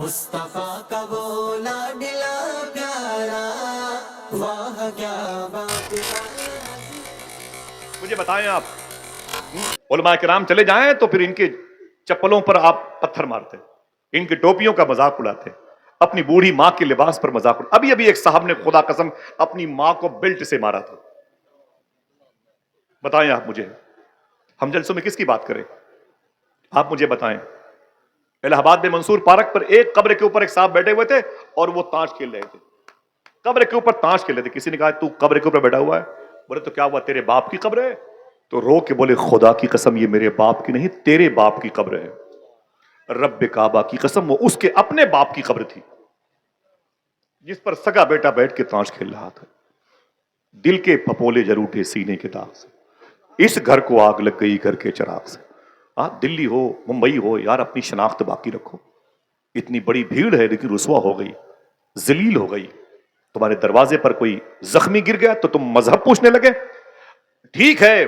مصطفیٰ کا وہ لاڈلا پیارا، واہ کیا بات ہے۔ مجھے بتائیں آپ، علماء کرام چلے جائیں تو پھر ان کے چپلوں پر آپ پتھر مارتے، ان کی ٹوپیوں کا مذاق اڑاتے، اپنی بوڑھی ماں کے لباس پر مذاق اڑاتے۔ ابھی ایک صاحب نے خدا قسم اپنی ماں کو بیلٹ سے مارا تھا۔ بتائیں آپ مجھے، ہم جلسوں میں کس کی بات کریں؟ آپ مجھے بتائیں۔ الہ آباد میں منصور پارک پر ایک قبر کے اوپر ایک صاحب بیٹھے ہوئے تھے اور وہ تاش کھیل رہے تھے۔ قبر کے اوپر تاش کھیل رہے تھے۔ کسی نے کہا تو قبر کے اوپر بیٹھا ہوا ہے؟ بولے تو کیا ہوا، تیرے باپ کی قبر ہے؟ تو رو کے بولے خدا کی قسم یہ میرے باپ کی نہیں، تیرے باپ کی قبر ہے۔ رب کعبہ کی قسم وہ اس کے اپنے باپ کی قبر تھی جس پر سگا بیٹا بیٹھ کے تاش کھیل رہا تھا۔ دل کے پھپولے جر اٹھے سینے کے داغ سے، اس گھر کو آگ لگ گئی گھر کے چراغ سے۔ دلی ہو ممبئی ہو یار، اپنی شناخت باقی رکھو۔ اتنی بڑی بھیڑ ہے لیکن رسوا ہو گئی، ذلیل ہو گئی۔ تمہارے دروازے پر کوئی زخمی گر گیا تو تم مذہب پوچھنے لگے۔ ٹھیک ہے،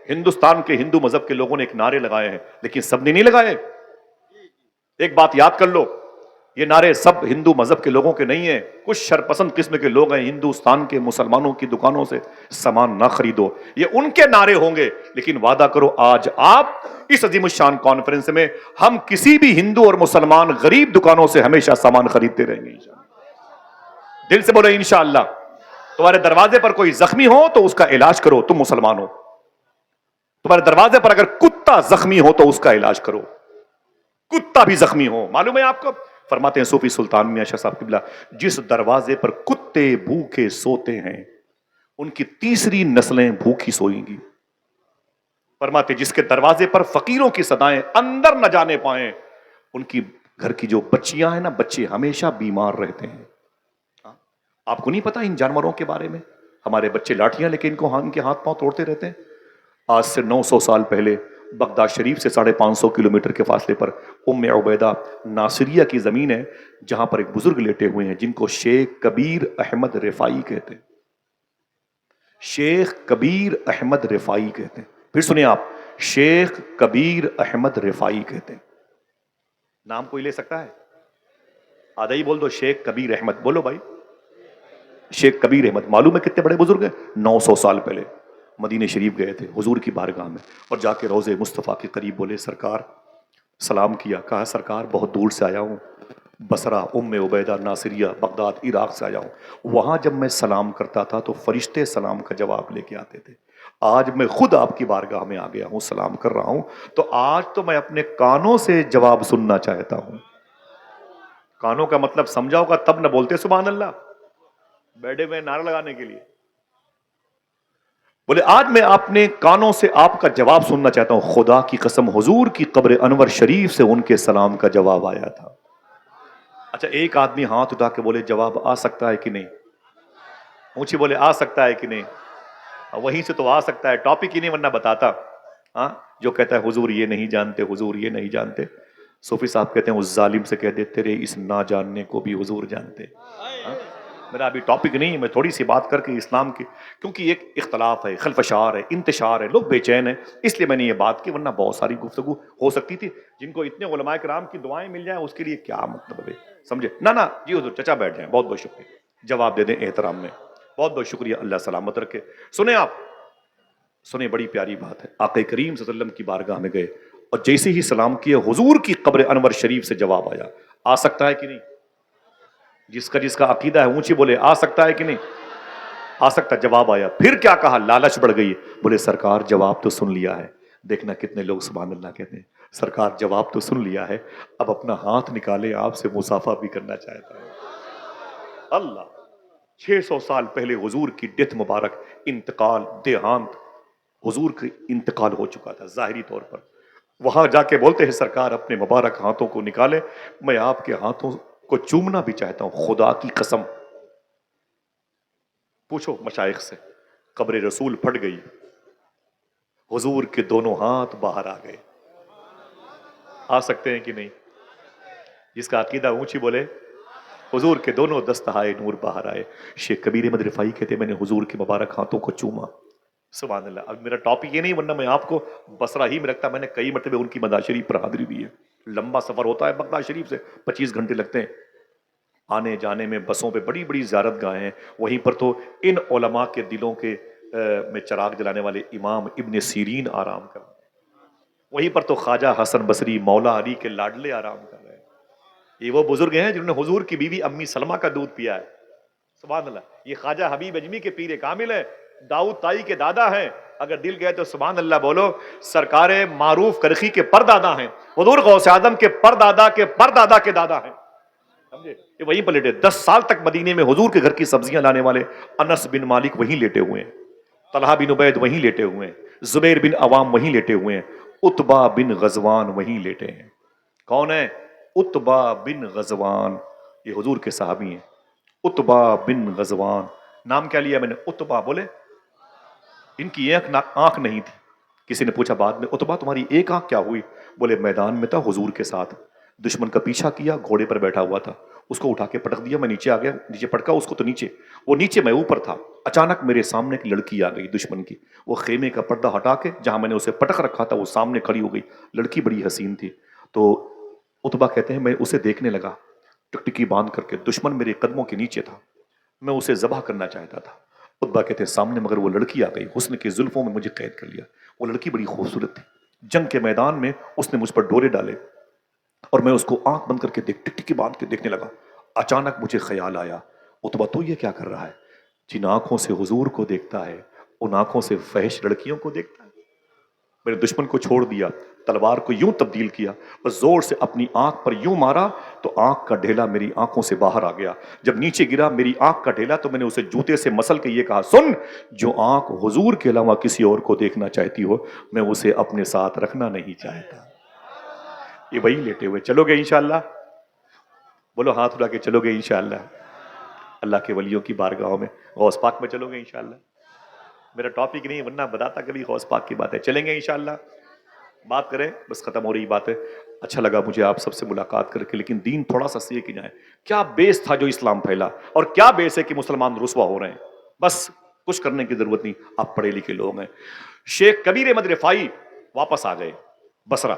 ہندوستان کے ہندو مذہب کے لوگوں نے ایک نعرے لگائے ہیں لیکن سب نے نہیں لگائے۔ ایک بات یاد کر لو، یہ نعرے سب ہندو مذہب کے لوگوں کے نہیں ہیں۔ کچھ شرپسند قسم کے لوگ ہیں ہندوستان کے مسلمانوں کی دکانوں سے سامان نہ خریدو، یہ ان کے نعرے ہوں گے۔ لیکن وعدہ کرو آج آپ اس عظیم الشان کانفرنس میں ہم کسی بھی ہندو اور مسلمان غریب دکانوں سے ہمیشہ سامان خریدتے رہیں گے انشاءاللہ۔ دل سے بولے انشاءاللہ۔ تمہارے دروازے پر کوئی زخمی ہو تو اس کا علاج کرو، تم مسلمان ہو۔ تمہارے دروازے پر اگر کتا زخمی ہو تو اس کا علاج کرو، کتا بھی زخمی ہو۔ معلوم ہے آپ کو، فرماتے ہیں صوفی سلطان میاں شاہ صاحب قبلہ، جس دروازے پر کتے بھوکے سوتے ہیں ان کی تیسری نسلیں بھوکی سوئیں گی۔ فرماتے جس کے دروازے پر فقیروں کی صدائیں اندر نہ جانے پائیں ان کی گھر کی جو بچیاں ہیں نا، بچے ہمیشہ بیمار رہتے ہیں۔ آپ کو نہیں پتا ان جانوروں کے بارے میں؟ ہمارے بچے لاٹھیاں لے کے ان کے ہاتھ پاؤں توڑتے رہتے ہیں۔ آج سے 900 سال پہلے بغداد شریف سے 550 کلومیٹر کے فاصلے پر ام عبیدہ ناصریہ کی زمین ہے جہاں پر ایک بزرگ لیٹے ہوئے ہیں جن کو شیخ کبیر احمد رفاعی کہتے ہیں۔ شیخ کبیر احمد رفاعی کہتے ہیں۔ پھر سنیں آپ، شیخ کبیر احمد رفاعی کہتے ہیں۔ نام کوئی لے سکتا ہے؟ آدھا ہی بول دو، شیخ کبیر احمد بولو بھائی۔ شیخ کبیر احمد معلوم ہے کتنے بڑے بزرگ ہیں؟ 900 سال پہلے مدینہ شریف گئے تھے حضور کی بارگاہ میں اور جا کے روضے مصطفیٰ کے قریب بولے سرکار، سلام کیا، کہا سرکار بہت دور سے آیا ہوں، بصرہ ام عبیدہ ناصریہ بغداد عراق سے آیا ہوں۔ وہاں جب میں سلام کرتا تھا تو فرشتے سلام کا جواب لے کے آتے تھے۔ آج میں خود آپ کی بارگاہ میں آ گیا ہوں، سلام کر رہا ہوں، تو آج تو میں اپنے کانوں سے جواب سننا چاہتا ہوں۔ کانوں کا مطلب سمجھا ہوگا تب نہ بولتے سبحان اللہ، بیٹھے ہوئے نعرہ لگانے کے لیے۔ بولے آج میں اپنے کانوں سے آپ کا جواب سننا چاہتا ہوں۔ خدا کی قسم حضور کی قبر انور شریف سے ان کے سلام کا جواب آیا تھا۔ اچھا ایک آدمی ہاتھ اٹھا کے بولے جواب آ سکتا ہے کہ نہیں؟ اونچی بولے آ سکتا ہے کہ نہیں؟ وہیں سے تو آ سکتا ہے، ٹاپک ہی نہیں ورنہ بتاتا۔ جو کہتا ہے حضور یہ نہیں جانتے، حضور یہ نہیں جانتے، صوفی صاحب کہتے ہیں اس ظالم سے کہہ دے تیرے اس نہ جاننے کو بھی حضور جانتے۔ میرا ابھی ٹاپک نہیں ہے، میں تھوڑی سی بات کر کے اسلام کی، کیونکہ ایک اختلاف ہے، خلفشار ہے، انتشار ہے، لوگ بے چین ہیں، اس لیے میں نے یہ بات کی، ورنہ بہت ساری گفتگو ہو سکتی تھی۔ جن کو اتنے علماء کرام کی دعائیں مل جائیں اس کے لیے کیا مطلب ہے، سمجھے نا جی حضور چچا بیٹھ جائیں، بہت بہت شکریہ، جواب دے دیں احترام میں، بہت بہت شکریہ، اللہ سلامت رکھے۔ سنیں آپ، سنیں بڑی پیاری بات ہے، آقا کریم صلی اللہ علیہ وسلم کی بارگاہ میں گئے اور جیسے ہی سلام کیے حضور کی قبر انور شریف سے جواب آیا۔ آ سکتا ہے کہ نہیں؟ جس کا عقیدہ ہے اونچی بولے آ سکتا ہے کہ نہیں؟ آ سکتا، جواب آیا۔ پھر کیا کہا؟ لالچ بڑھ گئی، بولے سرکار جواب تو سن لیا ہے۔ دیکھنا کتنے لوگ سبحان اللہ کہتے ہیں، سرکار جواب تو سن لیا ہے، اب اپنا ہاتھ نکالے آپ سے مصافحہ بھی کرنا چاہتا ہے۔ اللہ، 600 سال پہلے حضور کی ڈیتھ مبارک، انتقال، دیہانت، حضور کا انتقال ہو چکا تھا ظاہری طور پر۔ وہاں جا کے بولتے ہیں سرکار اپنے مبارک ہاتھوں کو نکالے، میں آپ کے ہاتھوں کو چومنا بھی چاہتا ہوں، خدا کی قسم۔ پوچھو مشائخ سے، قبر رسول پھٹ گئی، حضور کے دونوں ہاتھ باہر آ گئے۔ آ سکتے ہیں کہ نہیں؟ جس کا عقیدہ اونچی بولے، حضور کے دونوں دستہائے نور باہر آئے۔ شیخ کبیر احمد رفاعی کہتے ہیں میں نے حضور کے مبارک ہاتھوں کو چوما۔ سبحان اللہ۔ اب میرا ٹاپک یہ نہیں، ورنہ میں آپ کو بصرہ ہی میں رکھتا، میں نے کئی مرتبہ ان کی مزار شریف پر حاضری دی ہے، لمبا سفر ہوتا ہے بغداد شریف سے، 25 گھنٹے لگتے ہیں آنے جانے میں، بسوں پہ بڑی بڑی زیارت گاہیں ہیں. وہیں پر تو ان علماء کے دلوں کے میں چراغ جلانے والے امام ابن سیرین آرام کر رہے ہیں. وہیں پر تو خواجہ حسن بصری مولا علی کے لاڈلے آرام کر رہے ہیں. یہ وہ بزرگ ہیں جنہوں نے حضور کی بیوی امی سلمہ کا دودھ پیا ہے. سبحان اللہ. یہ خواجہ حبیب اجمی کے پیر کامل ہیں، داؤد تائی کے دادا ہیں. اگر دل گئے تو سبحان اللہ بولو. سرکار معروف کرخی کے پردادا ہیں، حضور غوث اعظم کے پردادا کے پردادا کے دادا ہیں. سمجھے؟ یہ وہیں پر لیٹے. 10 سال تک مدینے میں حضور کے گھر کی سبزیاں لانے والے انس بن مالک وہیں لیٹے ہوئے ہیں، طلحہ بن عبید وہیں لیٹے ہوئے ہیں، زبیر بن عوام وہیں لیٹے ہوئے ہیں، عتبہ بن غزوان وہیں لیٹے ہیں. کون ہے؟ عتبہ بن غزوان. یہ حضور کے صحابی ہیں. عتبہ بن غزوان. نام کیا لیا میں نے؟ عتبہ. بولے ان کی ایک آنکھ نہیں تھی. کسی نے پوچھا بعد میں، عتبہ تمہاری ایک آنکھ کیا ہوئی؟ بولے میدان میں تھا حضور کے ساتھ، دشمن کا پیچھا کیا، گھوڑے پر بیٹھا ہوا تھا، اس کو اٹھا کے پٹک دیا، میں نیچے آ گیا، نیچے پٹکا اس کو تو نیچے، وہ نیچے میں اوپر تھا. اچانک میرے سامنے ایک لڑکی آ گئی دشمن کی، وہ خیمے کا پردہ ہٹا کے جہاں میں نے اسے پٹک رکھا تھا وہ سامنے کھڑی ہو گئی. لڑکی بڑی حسین تھی. تو عتبہ کہتے ہیں میں اسے دیکھنے لگا، ٹکٹکی باندھ کر کے، دشمن میرے قدموں کے نیچے تھا، میں اسے ذبح کرنا چاہتا تھا. عتبہ کہتے ہیں سامنے مگر وہ لڑکی آ گئی، حسن کی زلفوں میں مجھے قید کر لیا. وہ لڑکی بڑی خوبصورت تھی. جنگ کے میدان میں اس نے مجھ پر ڈورے ڈالے اور میں اس کو آنکھ بند کر کے ٹکٹکی باندھ کے دیکھنے لگا. اچانک مجھے خیال آیا، عتبہ تو یہ کیا کر رہا ہے؟ جن آنکھوں سے حضور کو دیکھتا ہے ان آنکھوں سے فحش لڑکیوں کو دیکھتا ہے. میرے دشمن کو چھوڑ دیا، تلوار کو یوں تبدیل کیا اور زور سے اپنی آنکھ پر یوں مارا تو آنکھ کا ڈھیلا میری آنکھوں سے باہر آ گیا. جب نیچے گرا میری آنکھ کا ڈھیلا تو میں نے اسے جوتے سے مسل کے یہ کہا، سن، جو آنکھ حضور کے علاوہ کسی اور کو دیکھنا چاہتی ہو میں اسے اپنے ساتھ رکھنا نہیں چاہتا. یہ وہی لیٹے ہوئے. چلو گے انشاءاللہ؟ بولو ہاتھ اٹھا کے چلو گے انشاءاللہ؟ اللہ کے ولیوں کی بارگاہوں میں، غوث پاک میں چلو گے انشاءاللہ؟ میرا ٹاپک نہیں ورنہ بتاتا کبھی غوث پاک کی بات ہے. چلیں گے انشاءاللہ؟ بات کریں، بس ختم ہو رہی بات ہے. اچھا لگا مجھے آپ سب سے ملاقات کر کے، لیکن دین تھوڑا سا سیکھ جائیں. کیا بیس تھا جو اسلام پھیلا اور کیا بیس ہے کہ مسلمان رسوا ہو رہے ہیں. بس کچھ کرنے کی ضرورت نہیں، آپ پڑھے لکھے لوگ ہیں. شیخ کبیر احمد رفاعی واپس آ گئے بصرہ.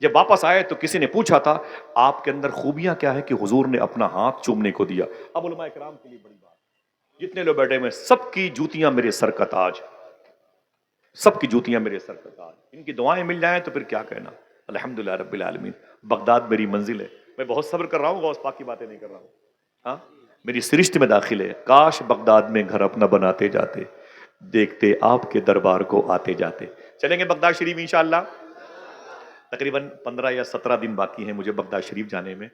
جب واپس آئے تو کسی نے پوچھا تھا آپ کے اندر خوبیاں کیا ہے کہ حضور نے اپنا ہاتھ چومنے کو دیا. اب علماء کرام کے لیے بڑی بات، جتنے لوگ بیٹھے ہوئے سب کی جوتیاں میرے سر کا تاج، سب کی جوتیاں میرے سر کا تاج. ان کی دعائیں مل جائیں تو پھر کیا کہنا. الحمدللہ رب العالمین. بغداد میری منزل ہے، میں بہت صبر کر رہا ہوں، غوث پاک کی باتیں نہیں کر رہا ہوں. ہاں میری سرشت میں داخل ہے. کاش بغداد میں گھر اپنا بناتے جاتے، دیکھتے آپ کے دربار کو آتے جاتے. چلیں گے بغداد شریف انشاءاللہ؟ تقریباً 15 یا 17 دن باقی ہیں مجھے بغداد شریف جانے میں.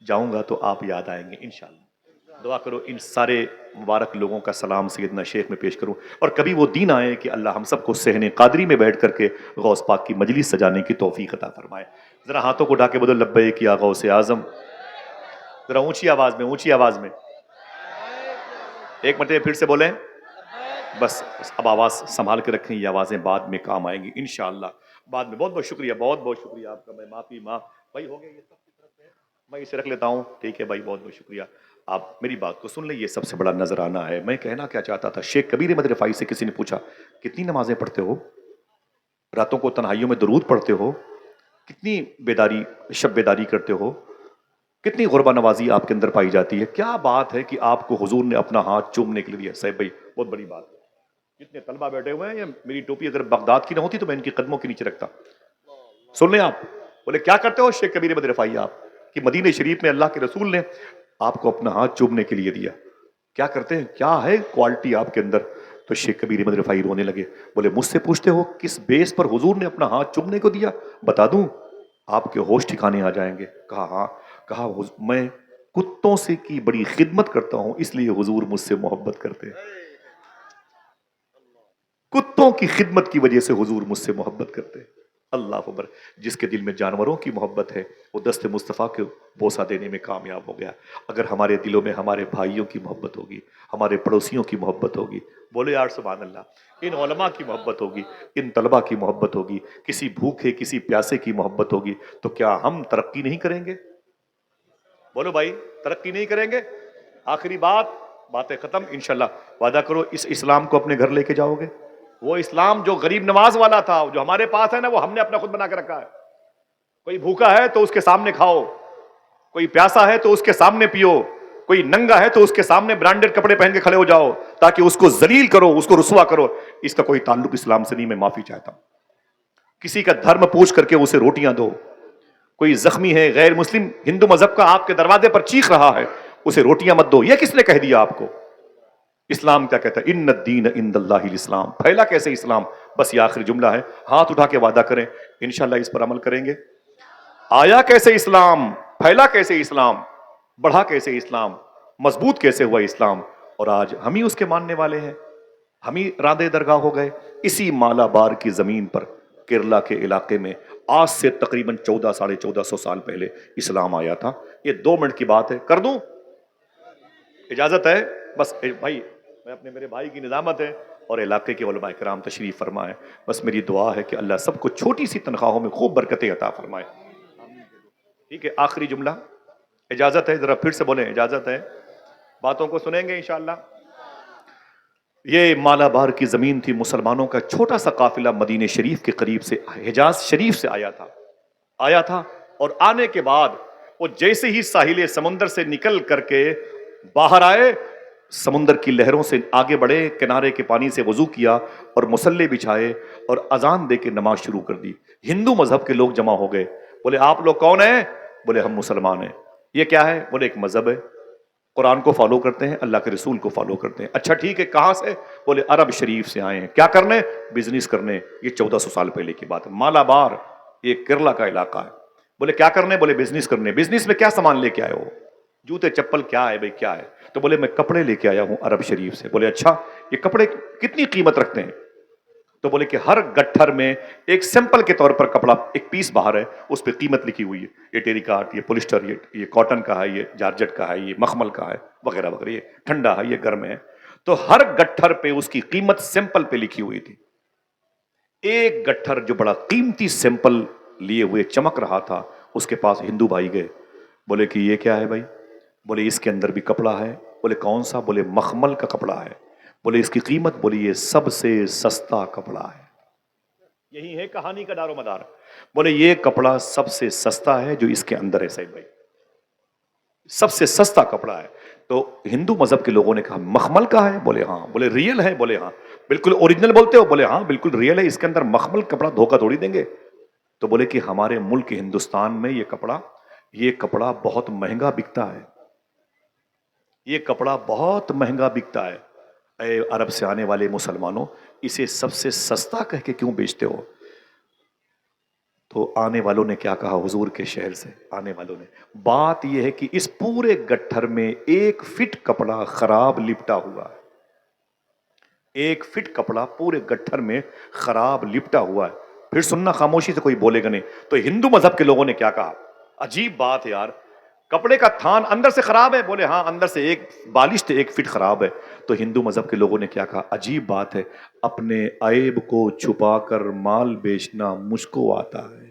جاؤں گا تو آپ یاد آئیں گے انشاءاللہ. دعا کرو ان سارے مبارک لوگوں کا سلام سیدنا شیخ میں پیش کروں، اور کبھی وہ دن آئے کہ اللہ ہم سب کو صحن قادری میں بیٹھ کر کے غوث پاک کی مجلس سجانے کی توفیق عطا فرمائے. ذرا ہاتھوں کو اٹھا کے بولو لبیک یا غوث اعظم. ذرا اونچی آواز میں، اونچی آواز میں ایک مرتبہ پھر سے بولیں. بس اب آواز سنبھال کے رکھیں، یہ آوازیں بعد میں کام آئیں گی انشاءاللہ. بعد میں بہت بہت شکریہ، بہت بہت شکریہ آپ کا. میں معافی بھائی ہو گیا یہ سب کی طرف سے، میں اسے رکھ لیتا ہوں. ٹھیک ہے بھائی، بہت بہت شکریہ. آپ میری بات کو سن لیں، یہ سب سے بڑا نذرانہ ہے. میں کہنا کیا چاہتا تھا، شیخ کبیر احمد رفاعی سے کسی نے پوچھا کتنی نمازیں پڑھتے ہو، راتوں کو تنہائیوں میں درود پڑھتے ہو، کتنی بیداری شب بیداری کرتے ہو، کتنی غربہ نوازی آپ کے اندر پائی جاتی ہے، کیا بات ہے کہ آپ کو حضور نے اپنا ہاتھ چومنے کے لیے دیا. صاحب بھائی بہت بڑی بات ہے. جتنے طلبہ بیٹھے ہوئے ہیں، یہ میری ٹوپی اگر بغداد کی نہ ہوتی تو میں ان کے قدموں کے نیچے رکھتا. سن لیں آپ. بولے کیا کرتے ہو شیخ کبیر احمد رفاعی؟ آپ کہ مدینہ شریف میں اللہ کے رسول نے آپ کو اپنا ہاتھ چومنے کے لیے دیا. کیا کرتے ہیں، کیا ہے کوالٹی آپ کے اندر؟ تو شیخ کبیر احمد رفاعی رونے لگے. بولے مجھ سے پوچھتے ہو کس بیس پر حضور نے اپنا ہاتھ چومنے کو دیا؟ بتا دوں آپ کے ہوش ٹھکانے آ جائیں گے. کہا ہاں. کہا میں کتوں سے کی بڑی خدمت کرتا ہوں اس لیے حضور مجھ سے محبت کرتے ہیں. کتوں کی خدمت کی وجہ سے حضور مجھ سے محبت کرتے ہیں. اللہ اکبر. جس کے دل میں جانوروں کی محبت ہے وہ دست مصطفیٰ کے بوسہ دینے میں کامیاب ہو گیا. اگر ہمارے دلوں میں ہمارے بھائیوں کی محبت ہوگی، ہمارے پڑوسیوں کی محبت ہوگی، بولے یار سبحان اللہ، ان علماء کی محبت ہوگی، ان طلباء کی محبت ہوگی، کسی بھوکے کسی پیاسے کی محبت ہوگی، تو کیا ہم ترقی نہیں کریں گے؟ بولو بھائی، ترقی نہیں کریں گے؟ آخری باتیں ختم. انشاءاللہ وعدہ کرو اس اسلام کو اپنے گھر لے کے جاؤ گے. وہ اسلام جو غریب نواز والا تھا جو ہمارے پاس ہے نا، وہ ہم نے اپنا خود بنا کے رکھا ہے. کوئی بھوکا ہے تو اس کے سامنے کھاؤ، کوئی پیاسا ہے تو اس کے سامنے پیو، کوئی ننگا ہے تو اس کے سامنے برانڈڈ کپڑے پہن کے کھڑے ہو جاؤ تاکہ اس کو ذلیل کرو، اس کو رسوا کرو. اس کا کوئی تعلق اسلام سے نہیں، میں معافی چاہتا ہوں. کسی کا دھرم پوچھ کر کے اسے روٹیاں دو. کوئی زخمی ہے غیر مسلم ہندو مذہب کا آپ کے دروازے پر چیخ رہا ہے، اسے روٹیاں مت دو. یہ کس نے کہہ دیا آپ کو؟ اسلام کیا کہتا ہے؟ ان الدین عند اللہ الاسلام. پھیلا کیسے اسلام؟ بس یہ آخری جملہ ہے، ہاتھ اٹھا کے وعدہ کریں انشاءاللہ اس پر عمل کریں گے. آیا کیسے اسلام؟ پھیلا کیسے اسلام؟ بڑھا کیسے اسلام؟ مضبوط کیسے ہوا اسلام؟ اور آج ہم ہی اس کے ماننے والے ہیں، ہم ہی راندے درگاہ ہو گئے. اسی مالابار کی زمین پر کیرلا کے علاقے میں آج سے تقریباً 1400 سال پہلے اسلام آیا تھا. یہ 2 منٹ کی بات ہے، کر دوں؟ اجازت ہے؟ بس بھائی میں اپنے میرے بھائی کی نظامت ہے اور علاقے کے علماء کرام تشریف فرمائے. بس میری دعا ہے کہ اللہ سب کو چھوٹی سی تنخواہوں میں خوب برکتیں عطا فرمائے. ٹھیک ہے، آخری جملہ اجازت ہے؟ ذرا پھر سے بولیں اجازت ہے؟ باتوں کو سنیں گے انشاءاللہ. یہ مالابار کی زمین تھی، مسلمانوں کا چھوٹا سا قافلہ مدینہ شریف کے قریب سے حجاز شریف سے آیا تھا اور آنے کے بعد وہ جیسے ہی ساحل سمندر سے نکل کر کے باہر آئے، سمندر کی لہروں سے آگے بڑھے، کنارے کے پانی سے وضو کیا اور مصلے بچھائے اور اذان دے کے نماز شروع کر دی. ہندو مذہب کے لوگ جمع ہو گئے. بولے آپ لوگ کون ہیں؟ بولے ہم مسلمان ہیں. یہ کیا ہے؟ بولے ایک مذہب ہے، قرآن کو فالو کرتے ہیں، اللہ کے رسول کو فالو کرتے ہیں. اچھا ٹھیک ہے، کہاں سے؟ بولے عرب شریف سے آئے ہیں. کیا کرنے؟ بزنس کرنے. یہ 1400 سال پہلے کی بات ہے. مالابار یہ کیرلا کا علاقہ ہے. بولے کیا کرنے؟ بولے بزنس کرنے. بزنس میں کیا سامان لے کے آئے ہو؟ جوتے چپل کیا ہے بھائی، کیا ہے؟ تو بولے میں کپڑے لے کے آیا ہوں عرب شریف سے. بولے اچھا، یہ کپڑے کتنی قیمت رکھتے ہیں؟ تو بولے کہ ہر گٹھر میں ایک سیمپل کے طور پر کپڑا ایک پیس باہر ہے، اس پہ قیمت لکھی ہوئی ہے. یہ ٹیری کاٹ، یہ پولسٹر، یہ کاٹن کا ہے، یہ جارجٹ کا ہے، یہ مخمل کا ہے، وغیرہ وغیرہ. یہ ٹھنڈا ہے، یہ گرم ہے. تو ہر گٹھر پہ اس کی قیمت سیمپل پہ لکھی ہوئی تھی. ایک گٹھر جو بڑا قیمتی سیمپل لیے ہوئے چمک رہا تھا، اس کے پاس ہندو بھائی گئے. بولے کہ یہ کیا ہے بھائی؟ بولے اس کے اندر بھی کپڑا ہے. بولے کون سا؟ بولے مخمل کا کپڑا ہے. بولے اس کی قیمت؟ بولے یہ سب سے سستا کپڑا ہے. یہی ہے کہانی کا دار و مدار. بولے یہ کپڑا سب سے سستا ہے جو اس کے اندر ہے سید بھائی، سب سے سستا کپڑا ہے. تو ہندو مذہب کے لوگوں نے کہا مخمل کا ہے؟ بولے ہاں. بولے ریئل ہے؟ بولے ہاں. بالکل اوریجنل بولتے ہو؟ بولے ہاں بالکل ریئل ہے، اس کے اندر مخمل کپڑا دھوکہ تھوڑی دیں گے. تو بولے کہ ہمارے ملک ہندوستان میں یہ کپڑا بہت مہنگا بکتا ہے، یہ کپڑا بہت مہنگا بکتا ہے. اے عرب سے آنے والے مسلمانوں، اسے سب سے سستا کہہ کے کیوں بیچتے ہو؟ تو آنے والوں نے کیا کہا؟ حضور کے شہر سے آنے والوں نے، بات یہ ہے کہ اس پورے گٹھر میں 1 فٹ کپڑا خراب لپٹا ہوا ہے. 1 فٹ کپڑا پورے گٹھر میں خراب لپٹا ہوا ہے. پھر سننا خاموشی سے، کوئی بولے گا نہیں. تو ہندو مذہب کے لوگوں نے کیا کہا؟ عجیب بات ہے یار، کپڑے کا تھان اندر سے خراب ہے؟ بولے ہاں اندر سے ایک بالش سے 1 فٹ خراب ہے. تو ہندو مذہب کے لوگوں نے کیا کہا؟ عجیب بات ہے، اپنے عیب کو چھپا کر مال بیچنا مجھ کو آتا ہے،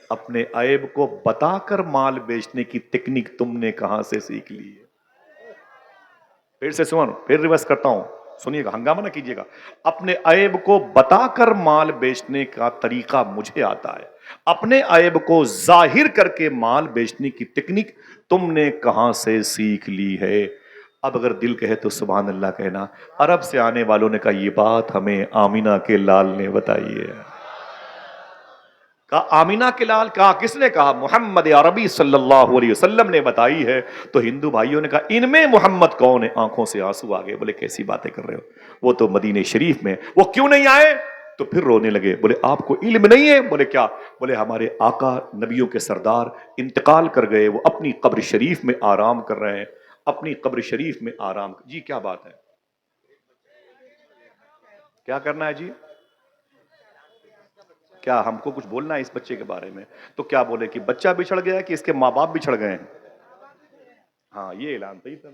اپنے عیب کو بتا کر مال بیچنے کی ٹیکنیک تم نے کہاں سے سیکھ لی ہے؟ پھر سے سنو، پھر ریورس کرتا ہوں، سنیے گا، ہنگامہ نہ کیجیے گا. اپنے عیب کو بتا کر مال بیچنے کا طریقہ مجھے آتا ہے، اپنے عیب کو ظاہر کر کے مال بیچنے کی ٹیکنیک تم نے کہاں سے سیکھ لی ہے؟ اب اگر دل کہے تو سبحان اللہ کہنا. عرب سے آنے والوں نے کہا یہ بات ہمیں آمینہ کے لال نے بتائی ہے. کہا آمینہ کے لال؟ کہا کس نے کہا؟ محمد عربی صلی اللہ علیہ وسلم نے بتائی ہے. تو ہندو بھائیوں نے کہا ان میں محمد کون ہے؟ آنکھوں سے آنسو آ گئے. بولے کیسی باتیں کر رہے ہو، وہ تو مدینہ شریف میں، وہ کیوں نہیں آئے؟ تو پھر رونے لگے. بولے آپ کو علم نہیں ہے؟ بولے کیا؟ بولے ہمارے آقا نبیوں کے سردار انتقال کر گئے، وہ اپنی قبر شریف میں آرام کر رہے ہیں، اپنی قبر شریف میں آرام. جی کیا بات ہے، کیا کرنا ہے جی؟ کیا ہم کو کچھ بولنا ہے اس بچے کے بارے میں؟ تو کیا بولے کہ بچہ بچھڑ گیا کہ اس کے ماں باپ بچھڑ گئے ہیں؟ ہاں یہ اعلان صحیح تھا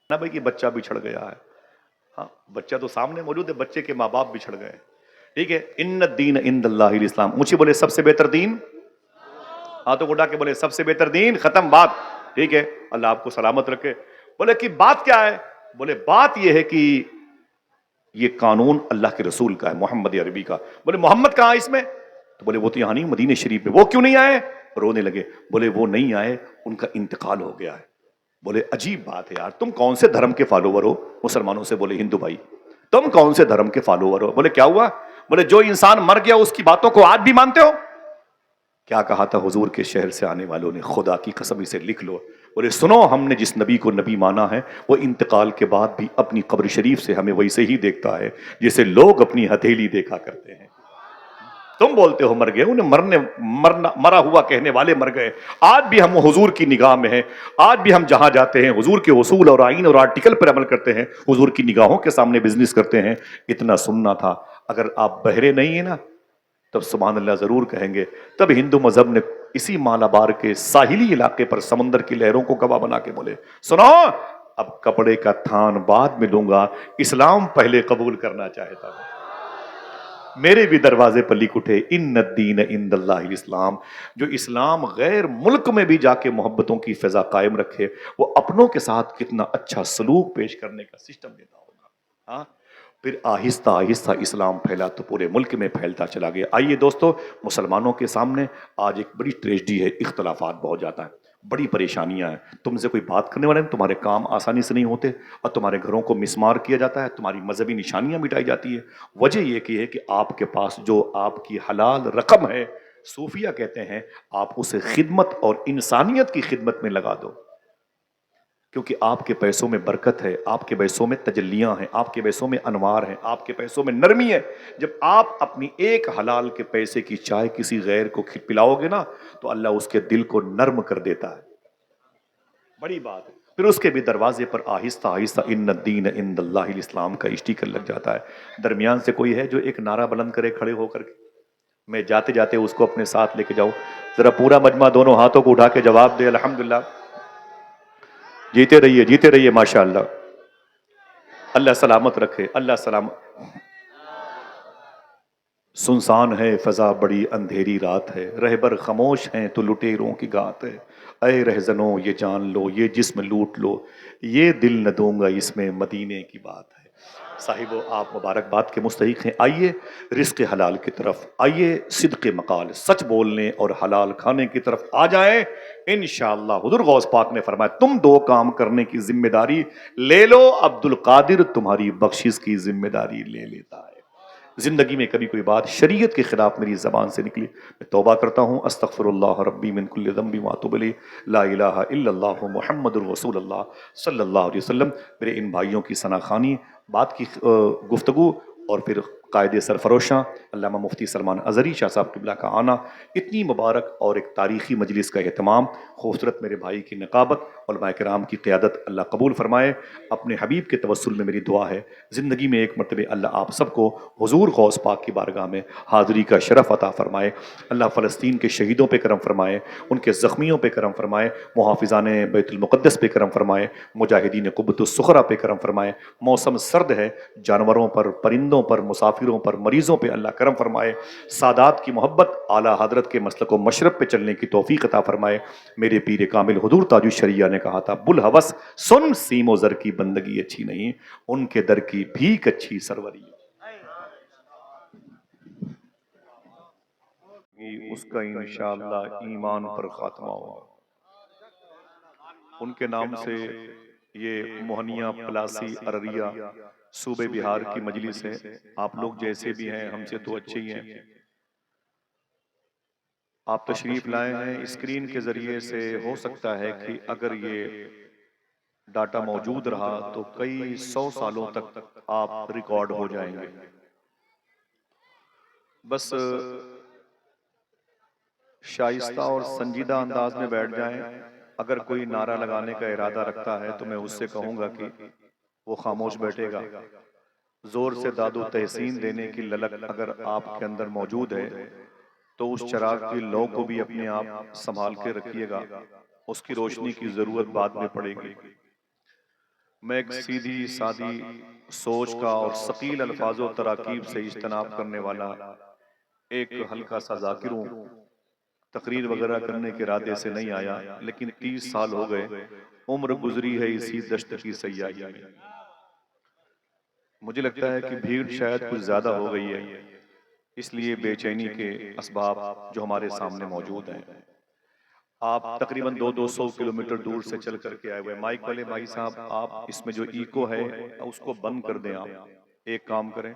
نا بھائی کہ بچہ بچھڑ گیا ہے. ہاں بچہ تو سامنے موجود ہے، بچے کے ماں باپ بچھڑ گئے. ٹھیک ہے، ان الدین عند اللہ الاسلام. مجھے بولے سب سے بہتر دین، ہاتھوں کو اٹھا کے بولے سب سے بہتر دین، ختم بات. ٹھیک ہے، اللہ آپ کو سلامت رکھے. بولے کہ بات کیا ہے؟ بولے بات یہ ہے کہ یہ قانون اللہ کے رسول کا ہے، محمد عربی کا. بولے محمد کہاں اس میں؟ تو بولے وہ تو یہاں نہیں مدینہ شریف میں. وہ کیوں نہیں آئے؟ رونے لگے. بولے وہ نہیں آئے، ان کا انتقال ہو گیا ہے. بولے عجیب بات ہے یار، تم کون سے دھرم کے فالوور ہو؟ مسلمانوں سے بولے ہندو بھائی تم کون سے دھرم کے فالوور ہو؟ بولے کیا ہوا؟ بولے جو انسان مر گیا اس کی باتوں کو آج بھی مانتے ہو؟ کیا کہا تھا حضور کے شہر سے آنے والوں نے؟ خدا کی قسم اسے لکھ لو. بولے سنو، ہم نے جس نبی کو نبی مانا ہے وہ انتقال کے بعد بھی اپنی قبر شریف سے ہمیں ویسے ہی دیکھتا ہے جیسے لوگ اپنی ہتھیلی دیکھا کرتے ہیں. تم بولتے ہو مر گئے، انہیں مرا ہوا کہنے والے مر گئے. آج بھی ہم حضور کی نگاہ میں ہیں. آج بھی ہم جہاں جاتے ہیں حضور کے اصول اور آئین اور آرٹیکل پر عمل کرتے ہیں، حضور کی نگاہوں کے سامنے بزنس کرتے ہیں. اتنا سننا تھا. اگر آپ بہرے نہیں ہیں نا تب سبحان اللہ ضرور کہیں گے. تب ہندو مذہب نے اسی مالابار کے ساحلی علاقے پر سمندر کی لہروں کو گواہ بنا کے بولے سنو اب کپڑے کا تھان بعد میں لوں گا، اسلام پہلے قبول کرنا چاہتا ہوں. میرے بھی دروازے پر لکھ اٹھے ان الدین عند اللہ الاسلام. جو اسلام غیر ملک میں بھی جا کے محبتوں کی فضا قائم رکھے، وہ اپنوں کے ساتھ کتنا اچھا سلوک پیش کرنے کا سسٹم دیتا ہوگا. ہاں پھر آہستہ آہستہ اسلام پھیلا تو پورے ملک میں پھیلتا چلا گیا. آئیے دوستو، مسلمانوں کے سامنے آج ایک بڑی ٹریجڈی ہے، اختلافات بہت جاتا ہے، بڑی پریشانیاں ہیں. تم سے کوئی بات کرنے والے ہیں، تمہارے کام آسانی سے نہیں ہوتے اور تمہارے گھروں کو مسمار کیا جاتا ہے، تمہاری مذہبی نشانیاں مٹائی جاتی ہے. وجہ یہ کہ ہے کہ آپ کے پاس جو آپ کی حلال رقم ہے، صوفیہ کہتے ہیں آپ اسے خدمت اور انسانیت کی خدمت میں لگا دو، کیونکہ آپ کے پیسوں میں برکت ہے، آپ کے پیسوں میں تجلیاں ہیں، آپ کے پیسوں میں انوار ہیں، آپ کے پیسوں میں نرمی ہے. جب آپ اپنی ایک حلال کے پیسے کی چائے کسی غیر کو پلاؤ گے نا تو اللہ اس کے دل کو نرم کر دیتا ہے. بڑی بات ہے. پھر اس کے بھی دروازے پر آہستہ آہستہ ان الدین عند اللہ الاسلام کا اسٹیکر لگ جاتا ہے. درمیان سے کوئی ہے جو ایک نعرہ بلند کرے کھڑے ہو کر کے؟ میں جاتے جاتے اس کو اپنے ساتھ لے کے جاؤں. ذرا پورا مجمع دونوں ہاتھوں کو اٹھا کے جواب دے الحمدللہ. جیتے رہیے ماشاء اللہ. اللہ سلامت رکھے، اللہ سلامت. سنسان ہے فضا بڑی اندھیری رات ہے، رہبر خاموش ہیں تو لٹیروں کی گات ہے. اے رہزنوں یہ جان لو، یہ جسم لوٹ لو، یہ دل نہ دوں گا اس میں مدینے کی بات ہے. صاحبو آپ مبارکباد کے مستحق ہیں. آئیے رزق حلال کی طرف، آئیے صدق مقال سچ بولنے اور حلال کھانے کی طرف آ جائیں. انشاءاللہ حضور غوث پاک نے فرمایا تم دو کام کرنے کی ذمہ داری لے لو، عبد القادر تمہاری بخشش کی ذمہ داری لے لیتا ہے. زندگی میں کبھی کوئی بات شریعت کے خلاف میری زبان سے نکلی، میں توبہ کرتا ہوں، استغفر اللہ ربی من کل ذنب واتوب الیہ، لا الہ الا اللہ محمد الرسول اللہ صلی اللہ علیہ وسلم. میرے ان بھائیوں کی ثنا خوانی، بات کی گفتگو اور پھر قائد سرفروشاں علامہ مفتی سلمان اظہری شاہ صاحب قبلہ کا آنا، اتنی مبارک اور ایک تاریخی مجلس کا اہتمام، خوبصورت میرے بھائی کی نقابت، علماء کرام کی قیادت اللہ قبول فرمائے. اپنے حبیب کے توسل میں میری دعا ہے زندگی میں ایک مرتبہ اللہ آپ سب کو حضور غوث پاک کی بارگاہ میں حاضری کا شرف عطا فرمائے. اللہ فلسطین کے شہیدوں پہ کرم فرمائے، ان کے زخمیوں پہ کرم فرمائے، محافظان بیت المقدس پہ کرم فرمائے، مجاہدین قبۃ الصخرہ پہ کرم فرمائے. موسم سرد ہے، جانوروں پر، پرندوں پر، مسافروں پر، مریضوں پہ اللہ کرم فرمائے. سادات کی محبت، اعلیٰ حضرت کے مسلک و مشرب پہ چلنے کی توفیق عطا فرمائے. میرے پیر کامل حضور تاج الشریعہ نے کہا تھا بلحوث سن سیم و زر کی بندگی اچھی نہیں، ان کے در کی بھیک اچھی سروری. اس کا انشاءاللہ ایمان پر خاتمہ ہوگا. ان کے نام سے یہ موہنیہ پلاسی ارریہ صوبے بہار کی مجلس ہے. آپ لوگ جیسے بھی ہیں ہم سے تو اچھے ہی ہیں. آپ تشریف لائے ہیں، اسکرین کے ذریعے سے ہو سکتا ہے کہ اگر یہ ڈاٹا موجود رہا تو کئی 100 سالوں تک آپ ریکارڈ ہو جائیں گے. بس شائستہ اور سنجیدہ انداز میں بیٹھ جائیں. اگر کوئی نعرہ لگانے کا ارادہ رکھتا ہے تو میں اس سے کہوں گا کہ وہ خاموش بیٹھے گا. زور سے داد و تحسین دینے کی للک اگر آپ کے اندر موجود ہے تو اس چراغ کی لو کو بھی اپنے آپ سنبھال کے رکھیے گا، اس کی روشنی کی ضرورت بعد میں پڑے گی. میں ایک سیدھی سادی سوچ کا اور ثقیل الفاظ و تراکیب سے اجتناب کرنے والا ایک ہلکا سا ذاکر ہوں. تقریر وغیرہ کرنے کے ارادے سے نہیں آیا، لیکن 30 سال ہو گئے عمر گزری ہے اسی دشت کی سیاہی میں. مجھے لگتا ہے کہ بھیڑ شاید کچھ زیادہ ہو گئی ہے، اس لیے بے چینی کے اسباب جو ہمارے سامنے موجود ہیں. آپ تقریباً 200 کلومیٹر دور سے چل کر کے آئے ہوئے. مائک والے بھائی صاحب آپ اس میں جو ایکو ہے اس کو بند کر دیں. آپ ایک کام کریں,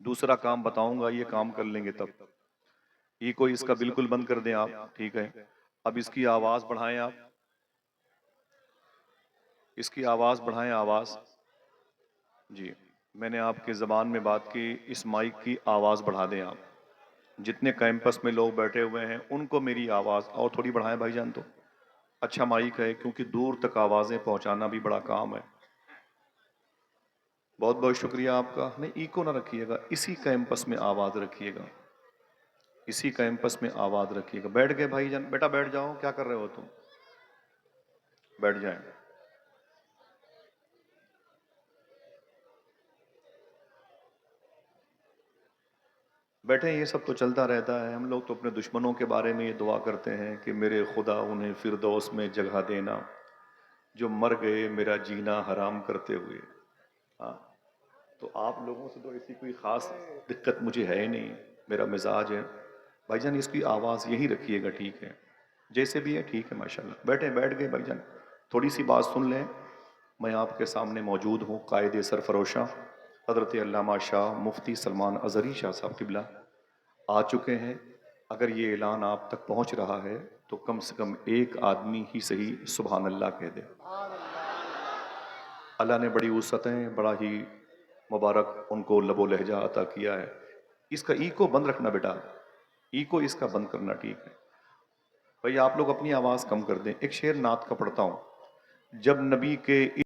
دوسرا کام بتاؤں گا, یہ کام کر لیں گے تب. ایکو اس کا بالکل بند کر دیں آپ, ٹھیک ہے. اب اس کی آواز بڑھائیں آپ, اس کی آواز بڑھائیں, آواز. جی میں نے آپ کے زبان میں بات کی, اس مائک کی آواز بڑھا دیں آپ. جتنے کیمپس میں لوگ بیٹھے ہوئے ہیں ان کو میری آواز اور تھوڑی بڑھائیں بھائی جان. تو اچھا مائک ہے کیونکہ دور تک آوازیں پہنچانا بھی بڑا کام ہے. بہت بہت شکریہ آپ کا. نہیں ایکو نہ رکھیے گا, اسی کیمپس میں آواز رکھیے گا, اسی کیمپس میں آواز رکھیے گا. بیٹھ گئے بھائی جان؟ بیٹا بیٹھ جاؤ, کیا کر رہے ہو تم؟ بیٹھ جائیں. بیٹھے, یہ سب تو چلتا رہتا ہے. ہم لوگ تو اپنے دشمنوں کے بارے میں یہ دعا کرتے ہیں کہ میرے خدا انہیں فردوس میں جگہ دینا جو مر گئے میرا جینا حرام کرتے ہوئے. ہاں تو آپ لوگوں سے تو ایسی کوئی خاص دقت مجھے ہے نہیں, میرا مزاج ہے. بھائی جان اس کی آواز یہی رکھیے گا, ٹھیک ہے؟ جیسے بھی ہے ٹھیک ہے, ماشاءاللہ. بیٹھ گئے بھائی جان, تھوڑی سی بات سن لیں. میں آپ کے سامنے موجود ہوں, قائد سرفروشاں حضرت علامہ شاہ مفتی سلمان اظہری شاہ صاحب قبلہ آ چکے ہیں. اگر یہ اعلان آپ تک پہنچ رہا ہے تو کم سے کم ایک آدمی ہی صحیح سبحان اللہ کہہ دے. اللہ نے بڑی وسعتیں, بڑا ہی مبارک ان کو لب و لہجہ عطا کیا ہے. اس کا ایکو بند رکھنا بیٹا, ایکو اس کا بند کرنا, ٹھیک ہے بھائی؟ آپ لوگ اپنی آواز کم کر دیں. ایک شعر نعت کا پڑھتا ہوں. جب نبی کے